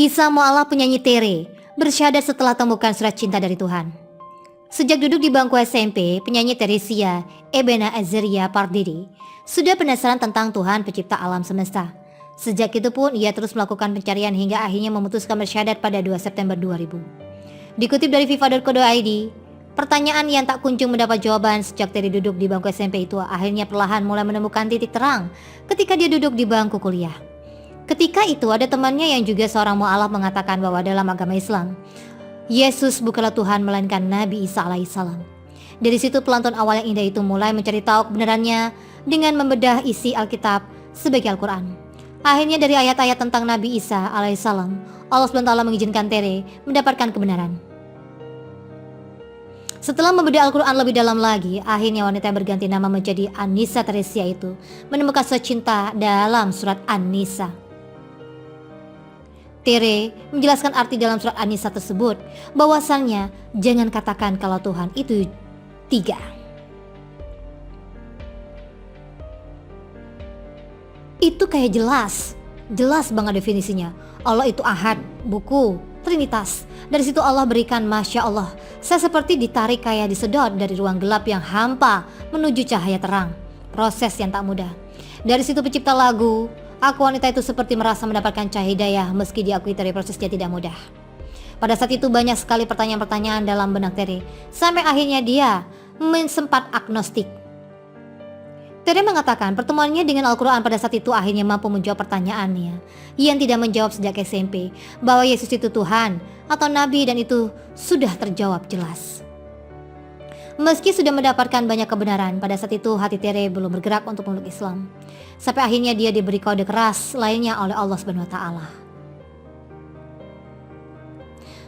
Kisah mu'alaf penyanyi Tere bersyahadat setelah temukan surat cinta dari Tuhan. Sejak duduk di bangku SMP, penyanyi Teresia Ebena Azeria Pardidi sudah penasaran tentang Tuhan pencipta alam semesta. Sejak itu pun ia terus melakukan pencarian hingga akhirnya memutuskan bersyahadat pada 2 September 2000. Dikutip dari fifa.co.id, pertanyaan yang tak kunjung mendapat jawaban sejak Tere duduk di bangku SMP itu akhirnya perlahan mulai menemukan titik terang ketika dia duduk di bangku kuliah. Ketika itu ada temannya yang juga seorang mu'alaf mengatakan bahwa dalam agama Islam, Yesus bukanlah Tuhan melainkan Nabi Isa alaihissalam. Dari situ pelantun awal yang indah itu mulai mencari tahu kebenarannya dengan membedah isi Alkitab sebagai Al-Quran. Akhirnya dari ayat-ayat tentang Nabi Isa alaihissalam, Allah SWT mengizinkan Tere mendapatkan kebenaran. Setelah membedah Al-Quran lebih dalam lagi, akhirnya wanita yang berganti nama menjadi An-Nisa Teresia itu menemukan surat cinta dalam surat An-Nisa. Tere menjelaskan arti dalam surat An-Nisa tersebut, bahwasannya jangan katakan kalau Tuhan itu tiga. Itu kayak jelas banget definisinya. Allah itu ahad, buku, trinitas. Dari situ Allah berikan Masya Allah, saya seperti ditarik kayak disedot dari ruang gelap yang hampa menuju cahaya terang. Proses yang tak mudah. Dari situ pencipta lagu, aku wanita itu seperti merasa mendapatkan cahaya hidayah meski diakui Tere prosesnya tidak mudah. Pada saat itu banyak sekali pertanyaan-pertanyaan dalam benak Tere, sampai akhirnya dia sempat agnostik. Tere mengatakan pertemuannya dengan Al-Quran pada saat itu akhirnya mampu menjawab pertanyaannya yang tidak menjawab sejak SMP, bahwa Yesus itu Tuhan atau Nabi, dan itu sudah terjawab jelas. Meski sudah mendapatkan banyak kebenaran, pada saat itu hati Tere belum bergerak untuk memeluk Islam. Sampai akhirnya dia diberi kode keras lainnya oleh Allah SWT.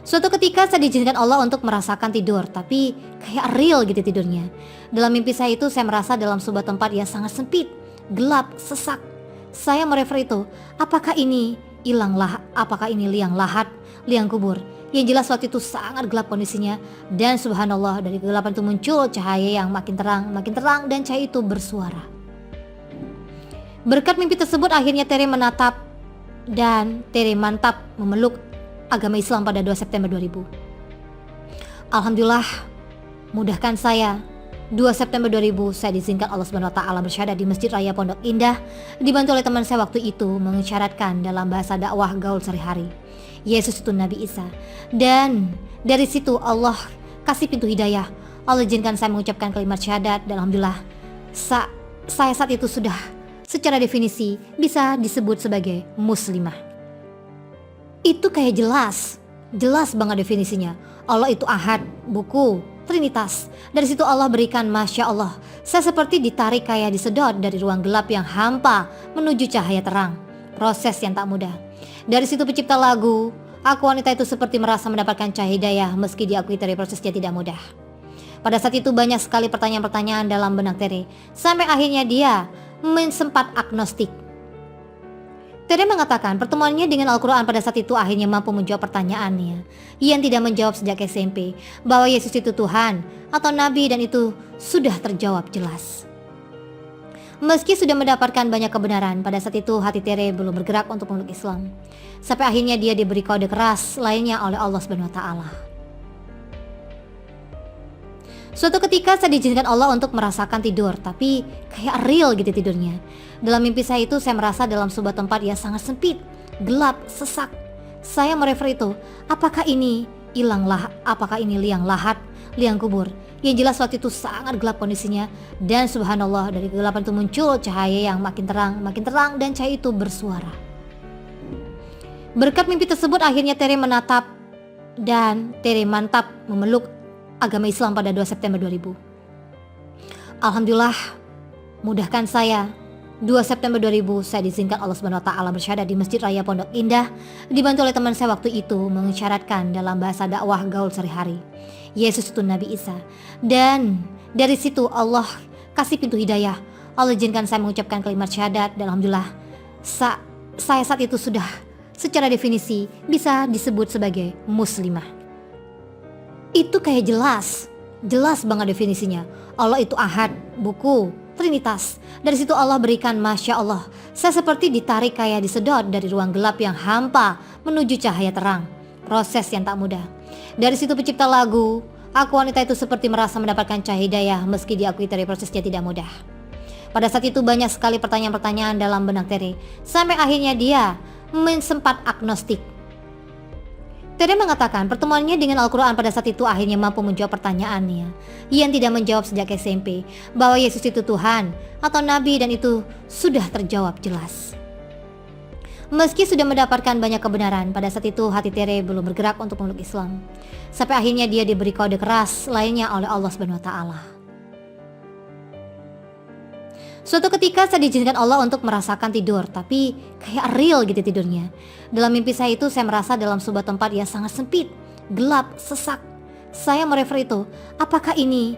Suatu ketika saya diizinkan Allah untuk merasakan tidur, tapi kayak real gitu tidurnya. Dalam mimpi saya itu saya merasa dalam sebuah tempat yang sangat sempit, gelap, sesak. Saya merefer itu, apakah ini apakah ini liang lahat, liang kubur. Yang jelas waktu itu sangat gelap kondisinya, dan subhanallah dari kegelapan itu muncul cahaya yang makin terang, dan cahaya itu bersuara. Berkat mimpi tersebut akhirnya Tere menatap dan Tere mantap memeluk agama Islam pada 2 September 2000. Alhamdulillah, mudahkan saya. 2 September 2000 saya diizinkan Allah SWT bersyahadat di Masjid Raya Pondok Indah, dibantu oleh teman saya waktu itu mengisyaratkan dalam bahasa dakwah gaul sehari-hari, Yesus itu Nabi Isa. Dan dari situ Allah kasih pintu hidayah. Allah izinkan saya mengucapkan kalimat syahadat, dan alhamdulillah saya saat itu sudah secara definisi bisa disebut sebagai muslimah. Itu kayak jelas banget definisinya. Allah itu ahad, buku, trinitas. Dari situ Allah berikan Masya Allah, saya seperti ditarik kayak disedot dari ruang gelap yang hampa menuju cahaya terang. Proses yang tak mudah. Dari situ pencipta lagu, aku wanita itu seperti merasa mendapatkan cahaya hidayah meski diakui Tere prosesnya tidak mudah. Pada saat itu banyak sekali pertanyaan-pertanyaan dalam benak Tere, sampai akhirnya dia sempat agnostik. Tere mengatakan pertemuannya dengan Al-Quran pada saat itu akhirnya mampu menjawab pertanyaannya yang tidak menjawab sejak SMP, bahwa Yesus itu Tuhan atau Nabi, dan itu sudah terjawab jelas. Meski sudah mendapatkan banyak kebenaran, pada saat itu hati Tere belum bergerak untuk memeluk Islam. Sampai akhirnya dia diberi kode keras lainnya oleh Allah SWT. Suatu ketika saya diizinkan Allah untuk merasakan tidur, tapi kayak real gitu tidurnya. Dalam mimpi saya itu saya merasa dalam sebuah tempat yang sangat sempit, gelap, sesak. Saya merefer itu, apakah ini liang lahat, liang kubur. Yang jelas waktu itu sangat gelap kondisinya, dan subhanallah dari kegelapan itu muncul cahaya yang makin terang, dan cahaya itu bersuara. Berkat mimpi tersebut akhirnya Tere menatap dan Tere mantap memeluk agama Islam pada 2 September 2000. Alhamdulillah, mudahkan saya. 2 September 2000 saya diizinkan Allah SWT bersyahadat di Masjid Raya Pondok Indah, dibantu oleh teman saya waktu itu mengisyaratkan dalam bahasa dakwah gaul sehari-hari, Yesus itu Nabi Isa. Dan dari situ Allah kasih pintu hidayah. Allah izinkan saya mengucapkan kalimat syahadat, dan alhamdulillah saya saat itu sudah secara definisi bisa disebut sebagai muslimah. Itu kayak jelas banget definisinya. Allah itu ahad, buku, Trinitas. Dari situ Allah berikan, Masya Allah, saya seperti ditarik kayak disedot dari ruang gelap yang hampa menuju cahaya terang. Proses yang tak mudah. Dari situ pencipta lagu, aku wanita itu seperti merasa mendapatkan cahaya hidayah meski diakui Tere prosesnya tidak mudah. Pada saat itu banyak sekali pertanyaan-pertanyaan dalam benak Tere, sampai akhirnya dia sempat agnostik. Tere mengatakan pertemuannya dengan Al-Quran pada saat itu akhirnya mampu menjawab pertanyaannya yang tidak menjawab sejak SMP, bahwa Yesus itu Tuhan atau Nabi, dan itu sudah terjawab jelas. Meski sudah mendapatkan banyak kebenaran, pada saat itu hati Tere belum bergerak untuk memeluk Islam. Sampai akhirnya dia diberi kode keras lainnya oleh Allah SWT. Suatu ketika saya diizinkan Allah untuk merasakan tidur, tapi kayak real gitu tidurnya. Dalam mimpi saya itu saya merasa dalam sebuah tempat yang sangat sempit, gelap, sesak. Saya merefer itu, apakah ini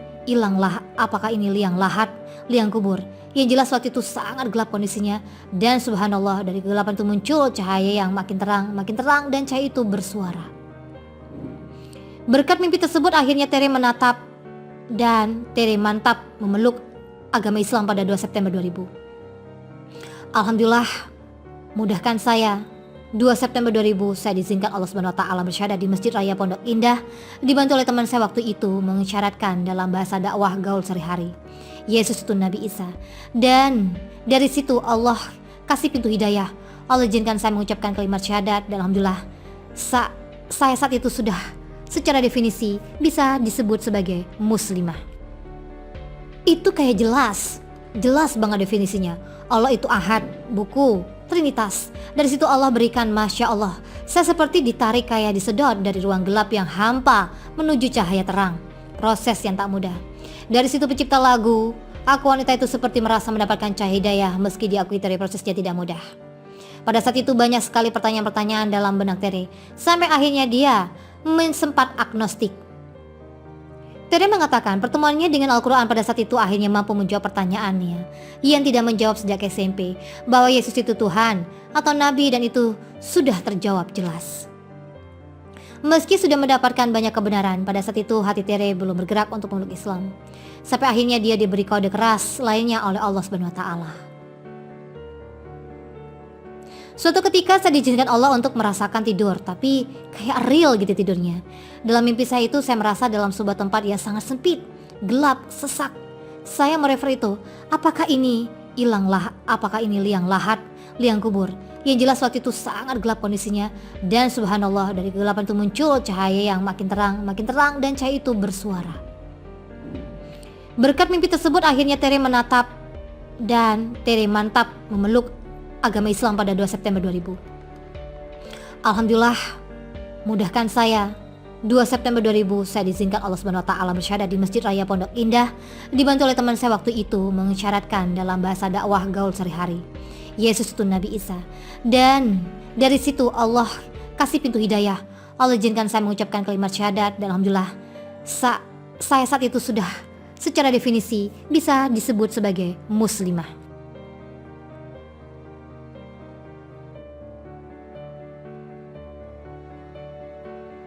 apakah ini liang lahat, liang kubur. Yang jelas waktu itu sangat gelap kondisinya, dan subhanallah dari kegelapan itu muncul cahaya yang makin terang, dan cahaya itu bersuara. Berkat mimpi tersebut akhirnya Tere menatap dan Tere mantap memeluk agama Islam pada 2 September 2000. Alhamdulillah, mudahkan saya. 2 September 2000 saya diizinkan Allah SWT bersyahadat di Masjid Raya Pondok Indah, dibantu oleh teman saya waktu itu mengisyaratkan dalam bahasa dakwah gaul sehari-hari, Yesus itu Nabi Isa. Dan dari situ Allah kasih pintu hidayah. Allah izinkan saya mengucapkan kalimat syahadat, dan alhamdulillah saya saat itu sudah secara definisi bisa disebut sebagai muslimah. Itu kayak jelas banget definisinya. Allah itu Ahad, buku, Trinitas. Dari situ Allah berikan, Masya Allah, saya seperti ditarik kayak disedot dari ruang gelap yang hampa menuju cahaya terang. Proses yang tak mudah. Dari situ pencipta lagu, aku wanita itu seperti merasa mendapatkan cahaya hidayah meski diakui Tere prosesnya tidak mudah. Pada saat itu banyak sekali pertanyaan-pertanyaan dalam benak Tere, sampai akhirnya dia sempat agnostik. Tere mengatakan pertemuannya dengan Al-Quran pada saat itu akhirnya mampu menjawab pertanyaannya yang tidak menjawab sejak SMP, bahwa Yesus itu Tuhan atau Nabi, dan itu sudah terjawab jelas. Meski sudah mendapatkan banyak kebenaran, pada saat itu hati Tere belum bergerak untuk memeluk Islam. Sampai akhirnya dia diberi kode keras lainnya oleh Allah SWT. Suatu ketika saya diizinkan Allah untuk merasakan tidur, tapi kayak real gitu tidurnya. Dalam mimpi saya itu saya merasa dalam sebuah tempat yang sangat sempit, gelap, sesak. Saya merefer itu, apakah ini liang lahat, liang kubur. Yang jelas waktu itu sangat gelap kondisinya, dan subhanallah dari kegelapan itu muncul cahaya yang makin terang, dan cahaya itu bersuara. Berkat mimpi tersebut akhirnya Tere menatap dan Tere mantap memeluk agama Islam pada 2 September 2000. Alhamdulillah, mudahkan saya. 2 September 2000 saya diizinkan Allah SWT bersyahadat di Masjid Raya Pondok Indah, dibantu oleh teman saya waktu itu mengisyaratkan dalam bahasa dakwah gaul sehari-hari, Yesus itu Nabi Isa. Dan dari situ Allah kasih pintu hidayah. Allah izinkan saya mengucapkan kalimat syahadat, dan alhamdulillah saya saat itu sudah secara definisi bisa disebut sebagai muslimah.